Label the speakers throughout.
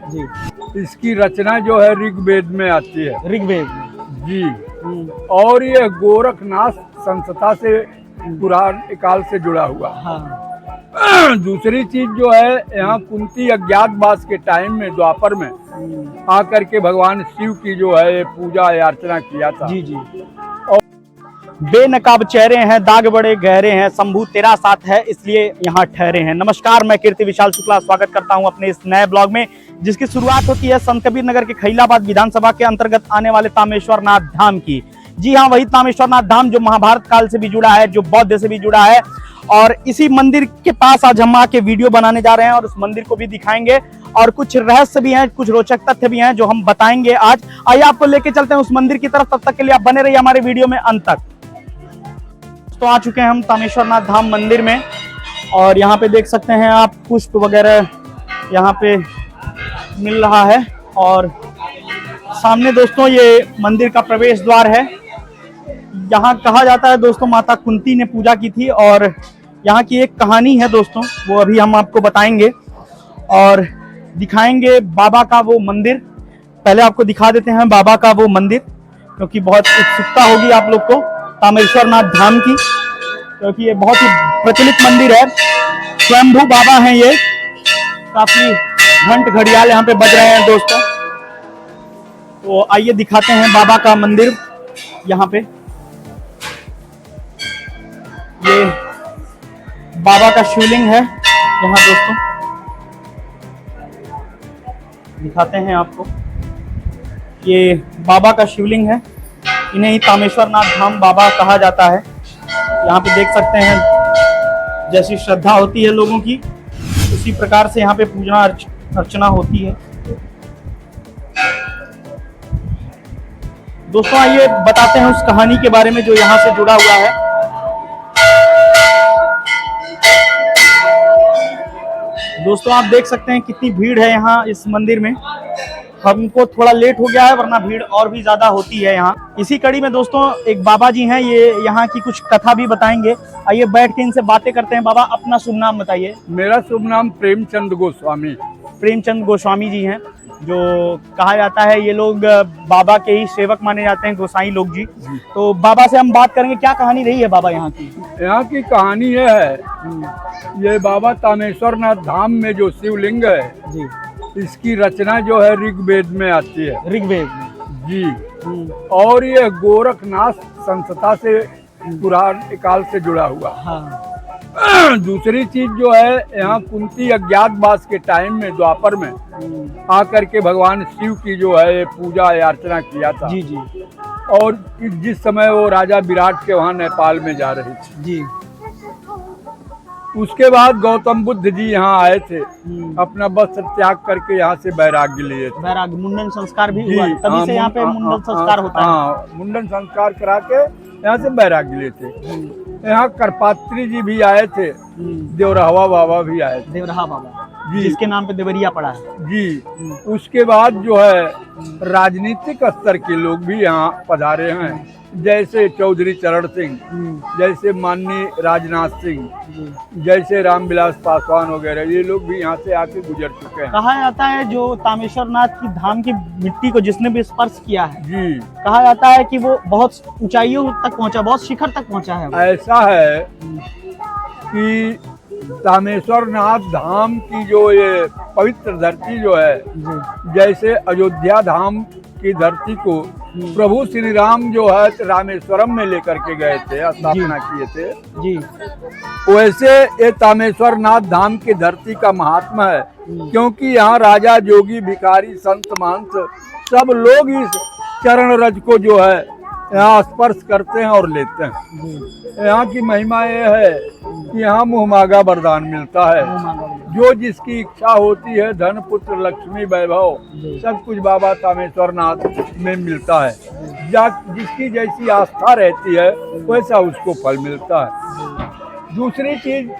Speaker 1: जी।
Speaker 2: इसकी रचना जो है ऋग्वेद में आती है।
Speaker 1: ऋग्वेद
Speaker 2: जी। और ये गोरखनाथ संस्था से पुराण काल से जुड़ा हुआ।
Speaker 1: हाँ।
Speaker 2: दूसरी चीज जो है, यहाँ कुंती अज्ञातवास के टाइम में द्वापर में आकर के भगवान शिव की जो है पूजा या अर्चना किया था।
Speaker 1: जी। बेनकाब चेहरे हैं, दाग बड़े गहरे हैं, शंभू तेरा साथ है इसलिए यहाँ ठहरे हैं। नमस्कार, मैं कीर्ति विशाल शुक्ला स्वागत करता हूँ अपने इस नए ब्लॉग में, जिसकी शुरुआत होती है संत कबीर नगर के खैलाबाद विधानसभा के अंतर्गत आने वाले तामेश्वर नाथ धाम की। जी हाँ, वही तामेश्वर नाथ धाम जो महाभारत काल से भी जुड़ा है, जो बौद्ध से भी जुड़ा है। और इसी मंदिर के पास आज हम आके वीडियो बनाने जा रहे हैं और उस मंदिर को भी दिखाएंगे और कुछ रहस्य भी हैं, कुछ रोचक तथ्य भी हैं जो हम बताएंगे आज। आइए आपको लेके चलते हैं उस मंदिर की तरफ। तब तक के लिए आप बने रहिए हमारे वीडियो में अंत तक। तो आ चुके हैं हम तामेश्वर नाथ धाम मंदिर में और यहाँ पे देख सकते हैं आप पुष्प वगैरह यहाँ पे मिल रहा है। और सामने दोस्तों ये मंदिर का प्रवेश द्वार है। यहाँ कहा जाता है दोस्तों माता कुंती ने पूजा की थी और यहाँ की एक कहानी है दोस्तों, वो अभी हम आपको बताएंगे और दिखाएंगे बाबा का वो मंदिर। पहले आपको दिखा देते हैं बाबा का वो मंदिर, क्योंकि बहुत उत्सुकता होगी आप लोग को तामेश्वर नाथ धाम की, क्योंकि ये बहुत ही प्रचलित मंदिर है। स्वयंभू बाबा हैं ये। काफी घंट घड़ियाल यहाँ पे बज रहे हैं दोस्तों। तो आइए दिखाते हैं बाबा का मंदिर। यहाँ पे ये बाबा का शिवलिंग है यहाँ दोस्तों, दिखाते हैं आपको। ये बाबा का शिवलिंग है, इन्हें ही तामेश्वर नाथ धाम बाबा कहा जाता है। यहाँ पे देख सकते हैं जैसी श्रद्धा होती है लोगों की, उसी प्रकार से यहाँ पे पूजा अर्चना होती है। दोस्तों आइए बताते हैं उस कहानी के बारे में जो यहाँ से जुड़ा हुआ है। दोस्तों आप देख सकते हैं कितनी भीड़ है यहाँ इस मंदिर में। हमको थोड़ा लेट हो गया है, वरना भीड़ और भी ज्यादा होती है यहाँ। इसी कड़ी में दोस्तों एक बाबा जी हैं, ये यहाँ की कुछ कथा भी बताएंगे। आइए बैठ के इनसे बातें करते हैं। बाबा अपना शुभ नाम बताइए।
Speaker 2: मेरा शुभ नाम प्रेमचंद गोस्वामी।
Speaker 1: प्रेमचंद गोस्वामी जी हैं, जो कहा जाता है ये लोग बाबा के ही सेवक माने जाते हैं, गोसाई लोग जी। तो बाबा से हम बात करेंगे, क्या कहानी रही है बाबा यहाँ की?
Speaker 2: यहाँ की कहानी ये है, ये बाबा तामेश्वर नाथ धाम में जो शिवलिंग है
Speaker 1: जी,
Speaker 2: इसकी रचना जो है ऋग्वेद में आती है।
Speaker 1: ऋग्वेद में
Speaker 2: जी। और ये गोरखनाथ संस्था से पुराण काल से जुड़ा हुआ।
Speaker 1: हाँ।
Speaker 2: दूसरी चीज जो है, यहाँ कुंती अज्ञातवास के टाइम में द्वापर में आकर के भगवान शिव की जो है पूजा या अर्चना किया था।
Speaker 1: जी जी।
Speaker 2: और जिस समय वो राजा विराट के वहाँ नेपाल में जा रहे थे
Speaker 1: जी,
Speaker 2: उसके बाद गौतम बुद्ध जी यहाँ आए थे, अपना वस्त्र त्याग करके यहाँ से वैराग्य लिए थे।
Speaker 1: वैराग्य मुंडन संस्कार भी हुआ, तभी से यहाँ पे मुंडन संस्कार होता है।
Speaker 2: हाँ, मुंडन संस्कार करा के यहाँ से वैराग्य लिए थे। यहाँ करपात्री जी भी आए थे, देवरहवा बाबा भी आए थे।
Speaker 1: देवरहा बाबा जी, जिसके नाम पे देवरिया पड़ा है।
Speaker 2: जी। उसके बाद जो है राजनीतिक स्तर के लोग भी यहाँ पधारे हैं, जैसे चौधरी चरण सिंह, जैसे माननीय राजनाथ सिंह, जैसे रामविलास पासवान वगैरह, ये लोग भी यहाँ से आके गुजर चुके हैं।
Speaker 1: कहा जाता है जो तामेश्वर नाथ की धाम की मिट्टी को जिसने भी स्पर्श किया है,
Speaker 2: जी,
Speaker 1: कहा जाता है कि वो बहुत ऊंचाइयों तक पहुंचा, बहुत शिखर तक पहुंचा है।
Speaker 2: ऐसा है कि तामेश्वर नाथ धाम की जो ये पवित्र धरती जो है, जैसे अयोध्या धाम की धरती को प्रभु श्री राम जो है रामेश्वरम में लेकर के गए थे, स्थापना किए थे
Speaker 1: जी,
Speaker 2: वैसे ये तामेश्वर नाथ धाम की धरती का महात्मा है। क्योंकि यहाँ राजा, जोगी, भिखारी, संत, महंत सब लोग इस चरण रज को जो है यहाँ स्पर्श करते हैं और लेते हैं। यहाँ की महिमा ये है कि यहाँ मुँह मांगा वरदान मिलता है। जो जिसकी इच्छा होती है, धन, पुत्र, लक्ष्मी, वैभव, सब कुछ बाबा तामेश्वर नाथ में मिलता है। जिसकी जैसी आस्था रहती है वैसा उसको फल मिलता है। दूसरी चीज,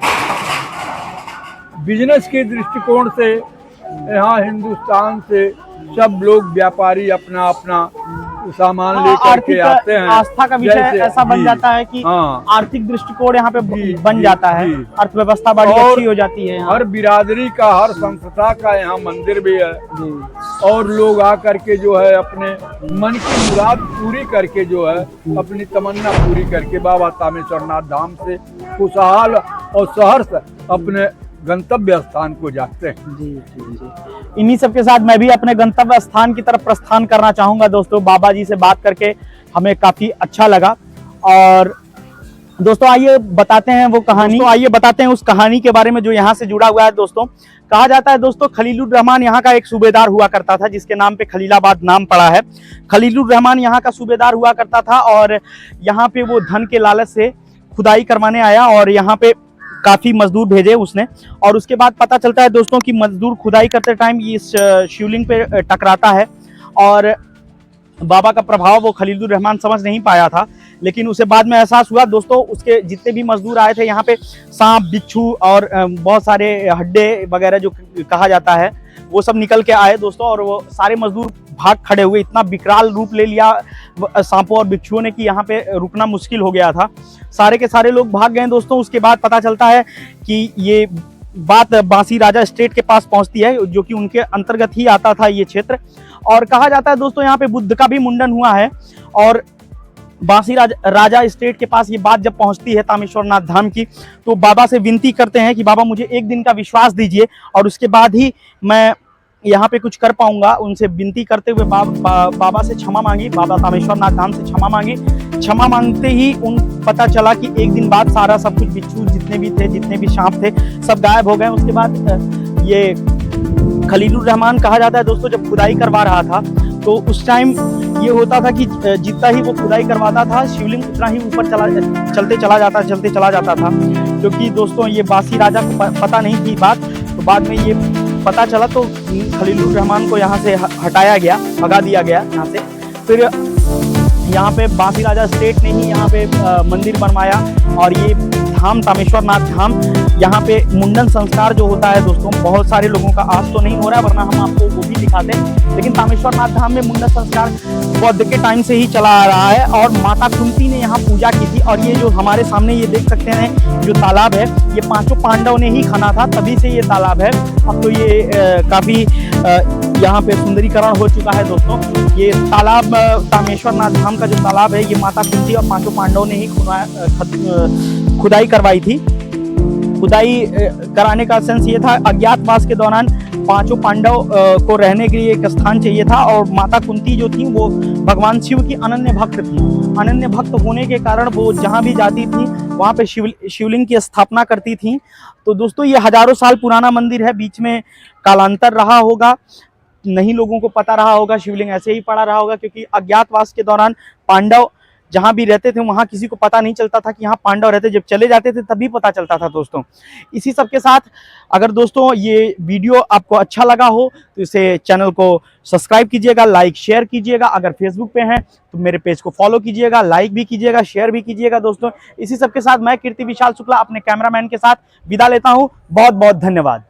Speaker 2: बिजनेस के दृष्टिकोण से यहाँ हिंदुस्तान से सब लोग व्यापारी अपना अपना सामान लेकर
Speaker 1: आर्थिक
Speaker 2: के आते हैं।
Speaker 1: आस्था का विषय
Speaker 2: जैसे-
Speaker 1: ऐसा बन
Speaker 2: जी,
Speaker 1: जाता है कि
Speaker 2: हाँ।
Speaker 1: आर्थिक दृष्टिकोण यहाँ पे
Speaker 2: जी,
Speaker 1: बन
Speaker 2: जी,
Speaker 1: जाता है,
Speaker 2: जी।
Speaker 1: अर्थव्यवस्था बड़ी
Speaker 2: और
Speaker 1: अच्छी हो जाती है यहाँ।
Speaker 2: हर बिरादरी का, हर संस्था का यहाँ मंदिर भी है,
Speaker 1: जी
Speaker 2: और लोग आकर के जो है अपने मन की मुराद पूरी करके जो है अपनी तमन्ना पूरी करके बाबा तामेश्वर नाथ धाम से खुशहाल और सहर्ष अपने गंतव्य स्थान को जाते हैं।
Speaker 1: जी जी जी। इन्हीं सब के साथ मैं भी अपने गंतव्य स्थान की तरफ प्रस्थान करना चाहूंगा। दोस्तों, बाबा जी से बात करके हमें काफी अच्छा लगा। और दोस्तों आइए बताते हैं वो कहानी, आइए बताते हैं उस कहानी के बारे में जो यहाँ से जुड़ा हुआ है। दोस्तों, कहा जाता है दोस्तों, खलीलुर रहमान यहाँ का एक सूबेदार हुआ करता था, जिसके नाम पे खलीलाबाद नाम पड़ा है। खलीलुर रहमान यहाँ का सूबेदार हुआ करता था और यहाँ पे वो धन के लालच से खुदाई करवाने आया और यहाँ पे काफी मजदूर भेजे उसने। और उसके बाद पता चलता है दोस्तों कि मजदूर खुदाई करते टाइम इस शिवलिंग पे टकराता है और बाबा का प्रभाव वो खलीलुर रहमान समझ नहीं पाया था। लेकिन उसे बाद में एहसास हुआ दोस्तों, उसके जितने भी मजदूर आए थे यहाँ पे, सांप, बिच्छू और बहुत सारे हड्डे वगैरह जो कहा जाता है, वो सब निकल के आए दोस्तों। और वो सारे मजदूर भाग खड़े हुए, इतना विकराल रूप ले लिया सांपों और बिच्छुओं ने कि यहाँ पे रुकना मुश्किल हो गया था। सारे के सारे लोग भाग गए दोस्तों। उसके बाद पता चलता है कि ये बात बांसी राजा एस्टेट के पास पहुंचती है, जो कि उनके अंतर्गत ही आता था ये क्षेत्र। और कहा जाता है दोस्तों, यहाँ पे बुद्ध का भी मुंडन हुआ है। और बांसी राजा एस्टेट के पास ये बात जब पहुंचती है तामेश्वर नाथ धाम की, तो बाबा से विनती करते हैं कि बाबा मुझे एक दिन का विश्वास दीजिए और उसके बाद ही मैं यहाँ पे कुछ कर पाऊंगा। उनसे विनती करते हुए बाबा से क्षमा मांगी, बाबा तामेश्वर नाथ धाम से क्षमा मांगी। क्षमा मांगते ही उन पता चला कि एक दिन बाद सारा सब कुछ, बिच्छू जितने भी थे, जितने भी सांप थे, सब गायब हो गए। उसके बाद ये खलीलुर रहमान, कहा जाता है दोस्तों, जब खुदाई करवा रहा था तो उस टाइम ये होता था कि जितना ही वो खुदाई करवाता था, शिवलिंग उतना ही ऊपर चलते चला जाता था। क्योंकि दोस्तों ये बांसी राजा को पता नहीं थी बात, तो बाद में ये पता चला तो खलीलुर रहमान को यहाँ से हटाया गया, भगा दिया गया यहाँ से। फिर यहाँ पे बांसी राजा एस्टेट ने ही यहाँ पे मंदिर बनवाया और ये धाम तामेश्वर नाथ धाम, यहाँ पे मुंडन संस्कार जो होता है दोस्तों, बहुत सारे लोगों का आज तो नहीं हो रहा है, वरना हम आपको वो भी दिखाते हैं। लेकिन तामेश्वर नाथ धाम में मुंडन संस्कार बौद्ध के टाइम से ही चला आ रहा है और माता कुंती ने यहाँ पूजा की थी। और ये जो हमारे सामने ये देख सकते हैं जो तालाब है, ये पांचों पांडव ने ही खना था, तभी से ये तालाब है। अब तो ये काफी यहाँ पे सुंदरीकरण हो चुका है दोस्तों। ये तालाब, तामेश्वर नाथ धाम का जो तालाब है, ये माता कुंती और पांचों पांडवों ने ही खुदाई करवाई थी। खुदाई कराने का सेंस ये था, अज्ञातवास के दौरान पांचों पांडव को रहने के लिए एक स्थान चाहिए था और माता कुंती जो थी वो भगवान शिव की अनन्य भक्त थी। अनन्य भक्त होने के कारण वो जहाँ भी जाती थी वहाँ पे शिवलिंग की स्थापना करती थी। तो दोस्तों ये हजारों साल पुराना मंदिर है, बीच में कालांतर रहा होगा, नहीं लोगों को पता रहा होगा, शिवलिंग ऐसे ही पड़ा रहा होगा, क्योंकि अज्ञातवास के दौरान पांडव जहाँ भी रहते थे वहाँ किसी को पता नहीं चलता था कि यहाँ पांडव रहते, जब चले जाते थे तभी पता चलता था दोस्तों। इसी सब के साथ अगर दोस्तों ये वीडियो आपको अच्छा लगा हो तो इसे चैनल को सब्सक्राइब कीजिएगा, लाइक शेयर कीजिएगा। अगर फेसबुक पे हैं तो मेरे पेज को फॉलो कीजिएगा, लाइक भी कीजिएगा, शेयर भी कीजिएगा दोस्तों। इसी सब के साथ मैं कीर्ति विशाल शुक्ला अपने कैमरामैन के साथ विदा लेता हूँ। बहुत बहुत धन्यवाद।